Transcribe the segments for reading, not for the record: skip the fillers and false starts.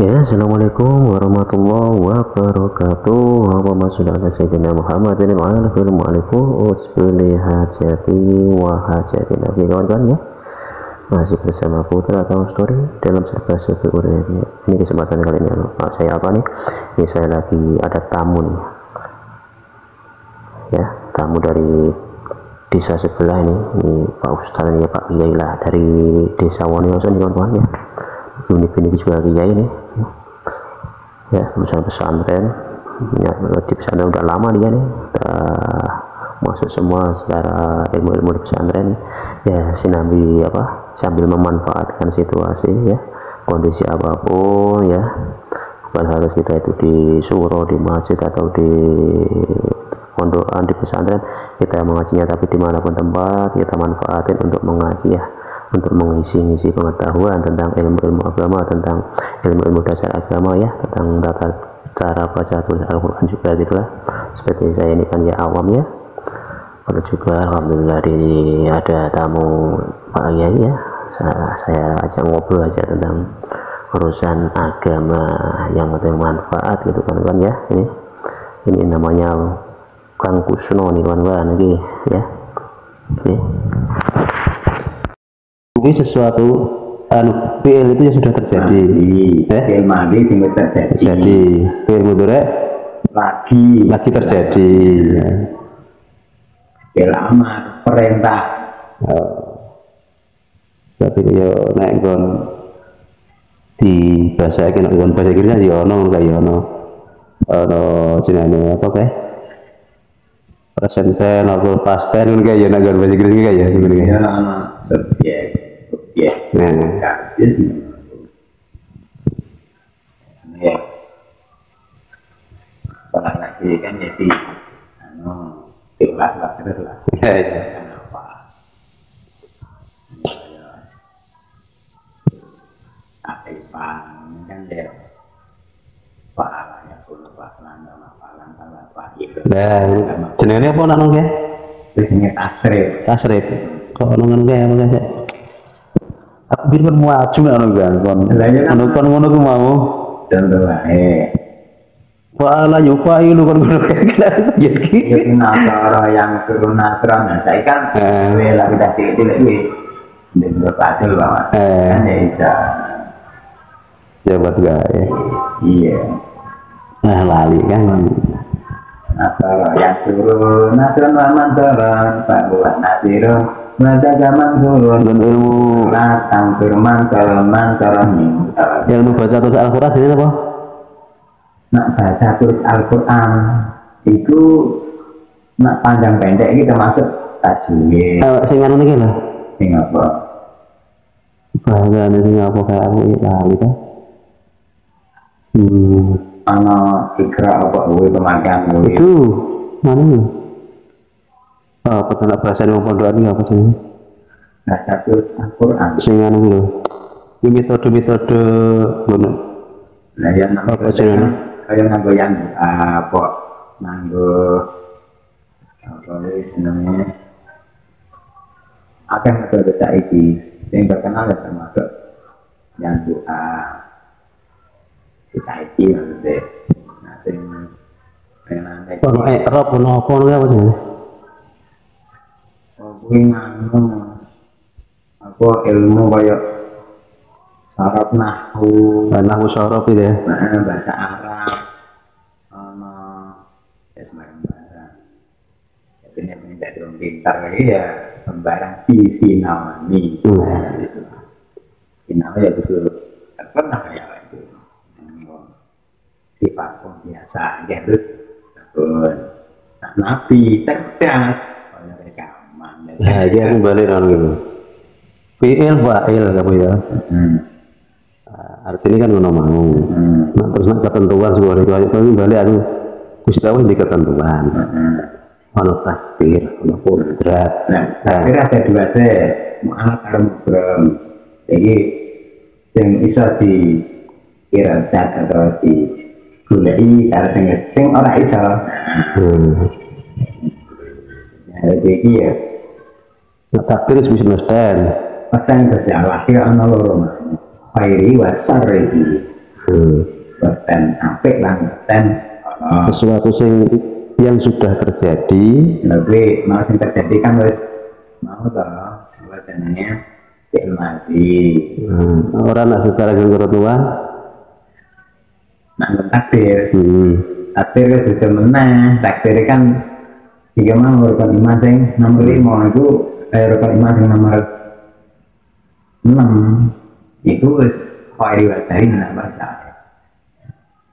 Ya, assalamualaikum warahmatullahi wabarakatuh. Allahumma sholli ala sayyidina Muhammadin wa ala alihi wa hajati wa hajati nabi. Kawan-kawan ya, masih bersama Putra atau Story dalam serba serbi urip. Ini kesempatan kali ini saya apa nih? Ini saya lagi ada tamu nih. Ya, tamu dari desa sebelah ini Pak Ustadz ya, Pak Kiai lah dari desa Wonioso nih kawan-kawan ya. Ini juga Kiai nih ya, lulusan pesantren ya, di pesantren udah lama dia nih, udah masuk semua secara ilmu-ilmu di pesantren ya, sinambi apa sambil memanfaatkan situasi ya, kondisi apapun ya, bukan harus kita itu di surau, di masjid atau di pondokan, di pesantren kita mengajinya, tapi dimanapun tempat kita manfaatin untuk mengaji ya, untuk mengisi pengetahuan tentang ilmu-ilmu agama, tentang ilmu-ilmu dasar agama ya, tentang cara baca tulis Al-Quran juga gitulah. Seperti saya ini kan ya awam ya, lalu juga alhamdulillah ada tamu Pak Kiai ya, saya ajak ngobrol aja tentang urusan agama yang penting manfaat gitu kan ya. Ini namanya Kang Kusno nih kawan-kawan lagi ya. Mungkin sesuatu PL itu sudah terjadi. PL mandi sudah terjadi. Jadi PL mudore lagi terjadi. PL amar perintah. Tapi yo naik gon di bahasa iki nek gon bahasa Inggris ya ono kaya ono jenenge apa kae? Present tense atau past tense kan kaya nek gon bahasa Inggris kaya sebenarnya. Ya ono subjek. Ya, ya. Kalau lagi kan jadi, ikhlas lah terus lah. Kenapa? Aktifan kan dia, pahala ya puluh pahalan sama pak itu. Nah, jenenge apa nak nongke? Jenenge tasrif. Tasrif. Kok nongke apa sih? Aku biar maju nggak ngono ku mau contoh wae wala yufailu kan ngono kayak gitu nasara yang turun nasrani saya kan bela kita cilik dan berpacul banget kan ya bisa jabat gawe iya lali kan nasara yang turun nasron bahwa nasirun baca zaman turun dan ilmu latang firman mantaran ilmu baca tulis Al-Quran jadi apa? Nak baca tulis Al-Quran itu nak panjang pendek kita masuk tajwid. Sing anu niki lho. Sing apa? Bahasa sing apa kayak aku lali ta. Ana ikra apa kuwi pemakan kuwi. Itu mana? Apa tenak bahasa di pondokan ini apa sih? Baca tulis Al-Quran. Sing anu lho. Ini metode ngono. Lah yang namanya kaya nganggo yang apa nganggo apa iki jenenge akeh metode saiki sing terkenal ya termasuk yang doa saiki maksudnya nah sing penane ono rob ono apa apa sih? kuwi nganu apa ilmu kaya syarat nahwu syarat itu ya. Bahasa Arab sembarang bahasa jadi yang menjadi orang pintar ya sembarang sinawani sinawani ya betul pernah ya itu sifat biasa aja terus nabi cerdas oleh rekaman nah dia aku balik orang gitu fi'il fa'il kamu ya artinya kan ngono mau nah, terus nak ketentuan sebuah riwayat itu balik aku Gusti Allah di ketentuan ono takdir ono kodrat takdir ada dua sih mu'alaf karo mubram jadi yang bisa di iradat atau di gulai karo sing ora iso jadi ya takdir itu bisa understand pasang bahasa Allah kira ono loro khairi wa sarri Boten apik lan boten sesuatu yang sudah terjadi. Lebih mau sing terjadi kan wis mau to jenenge mati. Orang nak secara ganggu Tuhan Nak takdir. Takdir itu sudah menang. Takdir kan jika mau rukun iman sing nomor 5 itu rukun iman sing nomor 6 itu wis kaya diwadahi nak baca.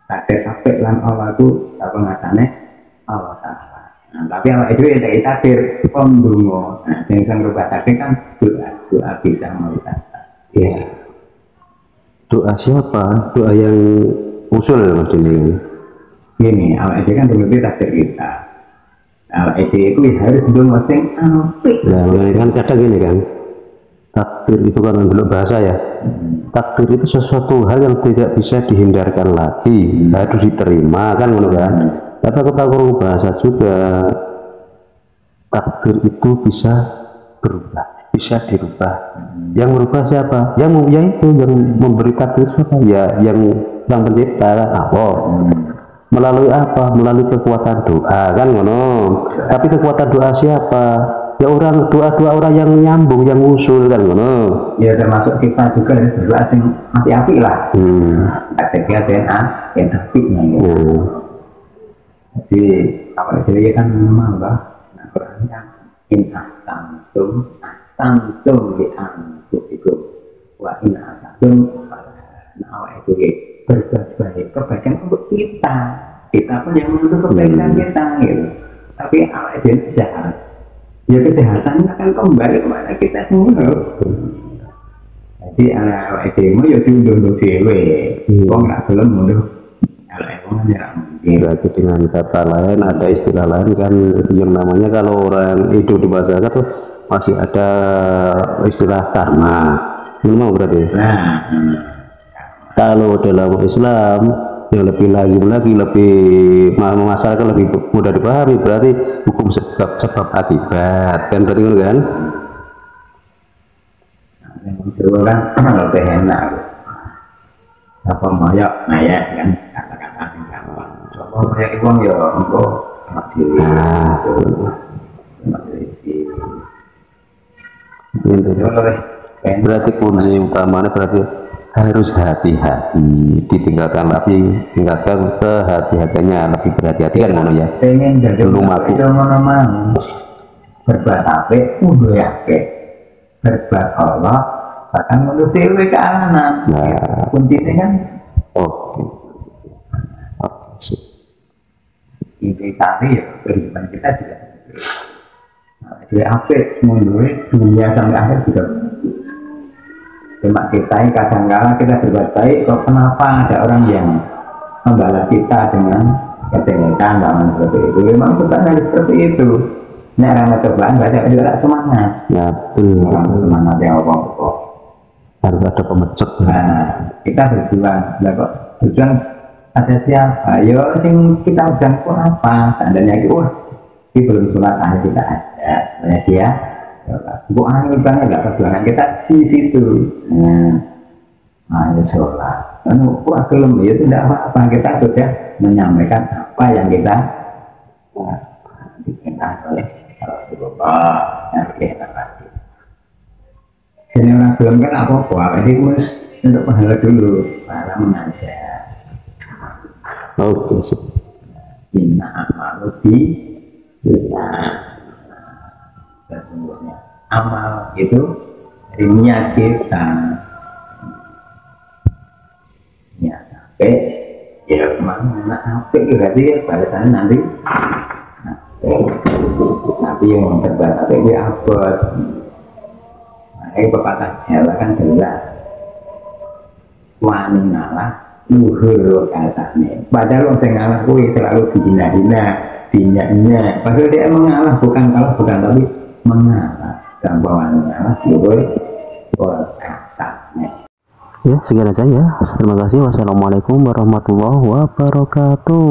Takdir apik lan Allah itu apa ngatane Allah Ta'ala. Nah, tapi awak itu ya dari takdir pondungo. Nah, yang rubah takdir kan doa bisa merubah takdir. Ya. Doa siapa? Doa yang usul maksudnya. Gini, awak itu kan dulu takdir kita. Awak itu harus dulu sing apik. Nah, makanya kan kadang gini kan. Takdir itu kan bentuk bahasa ya. Takdir itu sesuatu hal yang tidak bisa dihindarkan lagi, harus diterima kan ngono kan. Tapi aku tahu bahasa juga. Takdir itu bisa berubah, bisa dirubah. Yang merubah siapa? Yang memberi takdir siapa? Ya yang pencipta Allah. Melalui apa? Melalui kekuatan doa kan ngono. Tapi kekuatan doa siapa? Ya doa orang yang nyambung, yang usul kan ngono. Ya termasuk kita juga berdoa sing api-api lah. Ada DNA yang api nih. Jadi apa itu kan memang lah. Nah Quran kan in ahsantum di anfusikum wa in ahsantum nah awak itu berbuat baik kebaikan untuk kita pun yang menuntut kebaikan kita gitu. Tapi awak itu jahat. Ya kejahatan akan kembali kepada kita semua. Jadi anak demo ya diunduh dewe. Wong nggak belum mundur. Kalau emang nyerang. Berarti dengan kata lain ada istilah lain kan yang namanya kalau orang hidup di masyarakat tuh masih ada istilah karma. Memang berarti. Kalau dalam Islam yang lebih lazim lagi, lebih masyarakat lebih mudah dipahami, berarti hukum sebab akibat kan berarti kan? Yang kedua kan lebih enak. Apa moyok naya kan kata-kata yang gampang. Coba moyok uang ya untuk diri. Berarti kunci utamanya berarti harus hati-hati, ditinggalkan tapi tinggalkan kehati-hatiannya, lebih berhati-hati kan ngono ya. Pengen jadi dulu mati mana berbuat apik kudu apik, berbuat Allah bahkan menuju dewe ke anak. Nah kuncinya kan inti tadi ya kehidupan kita juga jadi apik mundur dunia sampai akhir juga. Cuma kita ini kadang-kala kita berbuat baik, kok kenapa ada orang yang membalas kita dengan kejelekan lawan seperti itu? Memang kita harus seperti itu. Ini orang cobaan baca juga semangat. Ya betul. Semangat yang apa-apa. Harus ada pemecut. Nah, kita berjuang. Lah kok berjuang ada siapa? Yo, sing kita berjuang pun apa? Tandanya itu, ini belum sholat akhir kita ada. Sebenarnya dia. Bu angin banget nggak perjuangan kita di situ. Nah, sholat. Kan kuat belum ya tidak apa-apa, kita sudah menyampaikan apa yang kita diperintah oleh Rasulullah yang kita lagi. Jadi orang belum kan apa-apa, ini harus untuk pahala dulu para mengajar. Oke. Inna amalu sesungguhnya amal itu dari niat kita, niat sampai ya mana sampai berarti ya balasannya nanti. Tapi yang terbatas itu abad. Nah, ini pepatah Jawa kan jelas wani ngalah luhur katanya. Padahal orang yang ngalah kuwi selalu dihina-hina, dinyak-nyak. Padahal dia mengalah bukan kalah bukan tapi mengalah dan bawaan mengalah luhur kasarnya. Ya sekian saja. Terima kasih. Wassalamualaikum warahmatullahi wabarakatuh.